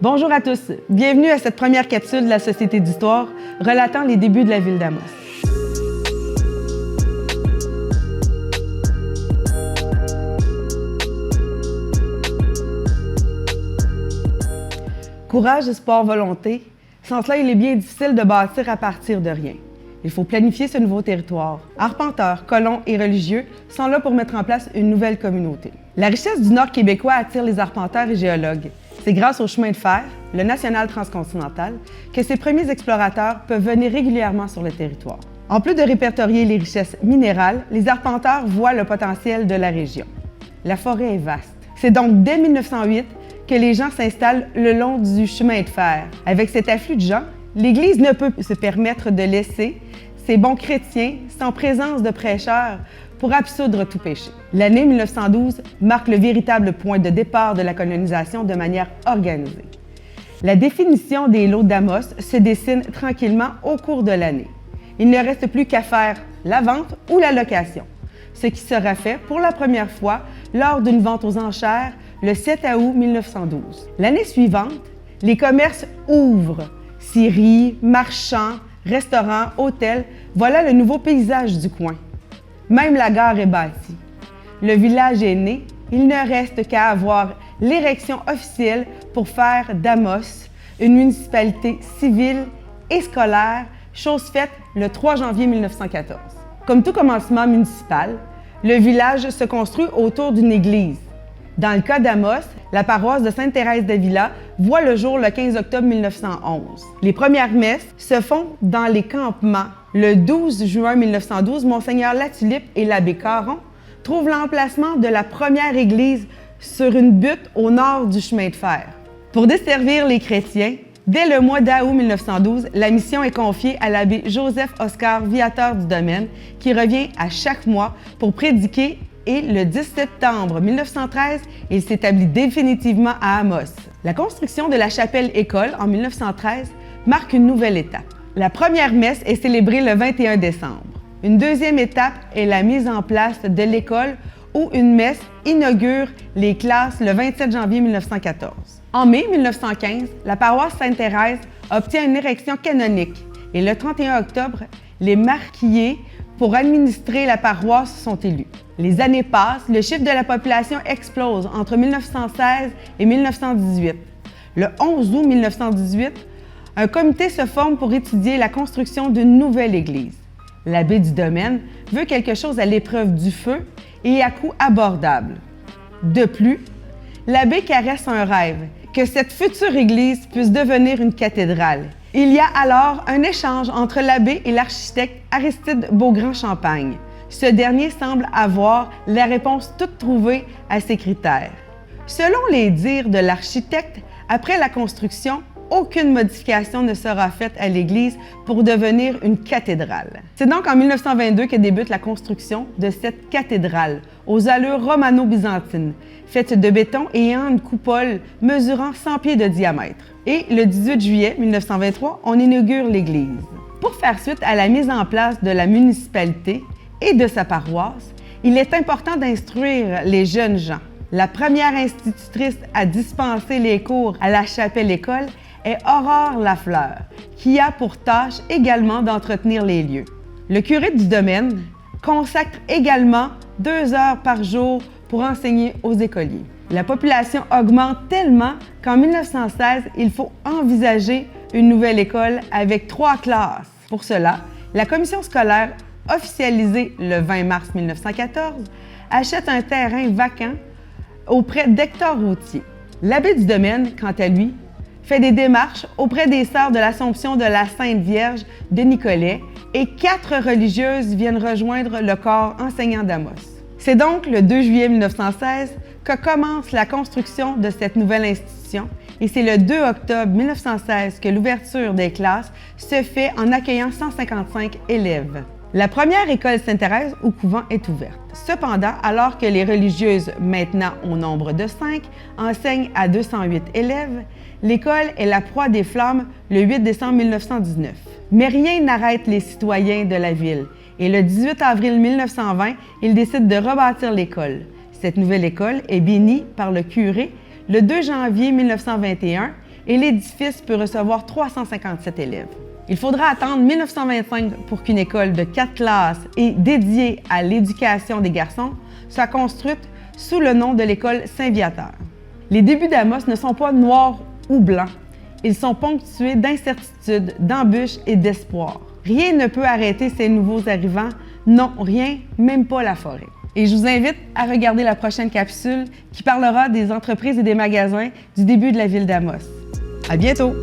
Bonjour à tous, bienvenue à cette première capsule de la Société d'histoire relatant les débuts de la ville d'Amos. Courage, espoir, volonté. Sans cela, il est bien difficile de bâtir à partir de rien. Il faut planifier ce nouveau territoire. Arpenteurs, colons et religieux sont là pour mettre en place une nouvelle communauté. La richesse du Nord québécois attire les arpenteurs et géologues. C'est grâce au chemin de fer, le national transcontinental, que ces premiers explorateurs peuvent venir régulièrement sur le territoire. En plus de répertorier les richesses minérales, les arpenteurs voient le potentiel de la région. La forêt est vaste. C'est donc dès 1908 que les gens s'installent le long du chemin de fer. Avec cet afflux de gens, l'Église ne peut se permettre de laisser ses bons chrétiens sans présence de prêcheurs pour absoudre tout péché. L'année 1912 marque le véritable point de départ de la colonisation de manière organisée. La définition des lots d'Amos se dessine tranquillement au cours de l'année. Il ne reste plus qu'à faire la vente ou la location, ce qui sera fait pour la première fois lors d'une vente aux enchères le 7 août 1912. L'année suivante, les commerces ouvrent. Scieries, marchands, restaurants, hôtels, voilà le nouveau paysage du coin. Même la gare est bâtie. Le village est né, il ne reste qu'à avoir l'érection officielle pour faire d'Amos une municipalité civile et scolaire, chose faite le 3 janvier 1914. Comme tout commencement municipal, le village se construit autour d'une église. Dans le cas d'Amos, la paroisse de Sainte-Thérèse-d'Avila voit le jour le 15 octobre 1911. Les premières messes se font dans les campements. Le 12 juin 1912, Monseigneur Latulippe et l'abbé Caron trouvent l'emplacement de la première église sur une butte au nord du chemin de fer. Pour desservir les chrétiens, dès le mois d'août 1912, la mission est confiée à l'abbé Joseph-Oscar Viateur du Domaine, qui revient à chaque mois pour prédiquer. Et le 10 septembre 1913, il s'établit définitivement à Amos. La construction de la chapelle-école en 1913 marque une nouvelle étape. La première messe est célébrée le 21 décembre. Une deuxième étape est la mise en place de l'école où une messe inaugure les classes le 27 janvier 1914. En mai 1915, la paroisse Sainte-Thérèse obtient une érection canonique et le 31 octobre, les marquillés pour administrer la paroisse sont élus. Les années passent, le chiffre de la population explose entre 1916 et 1918. Le 11 août 1918, un comité se forme pour étudier la construction d'une nouvelle église. L'abbé du domaine veut quelque chose à l'épreuve du feu et à coût abordable. De plus, l'abbé caresse un rêve, que cette future église puisse devenir une cathédrale. Il y a alors un échange entre l'abbé et l'architecte Aristide Beaugrand-Champagne. Ce dernier semble avoir la réponse toute trouvée à ces critères. Selon les dires de l'architecte, après la construction, aucune modification ne sera faite à l'église pour devenir une cathédrale. C'est donc en 1922 que débute la construction de cette cathédrale, aux allures romano-byzantines, faite de béton et ayant une coupole mesurant 100 pieds de diamètre. Et le 18 juillet 1923, on inaugure l'église. Pour faire suite à la mise en place de la municipalité et de sa paroisse, il est important d'instruire les jeunes gens. La première institutrice à dispenser les cours à la chapelle-école est Aurore Lafleur, qui a pour tâche également d'entretenir les lieux. Le curé du domaine consacre également 2 heures par jour pour enseigner aux écoliers. La population augmente tellement qu'en 1916, il faut envisager une nouvelle école avec 3 classes. Pour cela, la commission scolaire, officialisée le 20 mars 1914, achète un terrain vacant auprès d'Hector Routier. L'abbé du domaine, quant à lui, fait des démarches auprès des sœurs de l'Assomption de la Sainte Vierge de Nicolet et 4 religieuses viennent rejoindre le corps enseignant d'Amos. C'est donc le 2 juillet 1916 que commence la construction de cette nouvelle institution et c'est le 2 octobre 1916 que l'ouverture des classes se fait en accueillant 155 élèves. La première école Sainte-Thérèse au couvent est ouverte. Cependant, alors que les religieuses, maintenant au nombre de 5, enseignent à 208 élèves, l'école est la proie des flammes le 8 décembre 1919. Mais rien n'arrête les citoyens de la ville et le 18 avril 1920, ils décident de rebâtir l'école. Cette nouvelle école est bénie par le curé le 2 janvier 1921 et l'édifice peut recevoir 357 élèves. Il faudra attendre 1925 pour qu'une école de 4 classes et dédiée à l'éducation des garçons soit construite sous le nom de l'école Saint-Viateur. Les débuts d'Amos ne sont pas noirs ou blancs. Ils sont ponctués d'incertitudes, d'embûches et d'espoir. Rien ne peut arrêter ces nouveaux arrivants. Non, rien, même pas la forêt. Et je vous invite à regarder la prochaine capsule qui parlera des entreprises et des magasins du début de la ville d'Amos. À bientôt!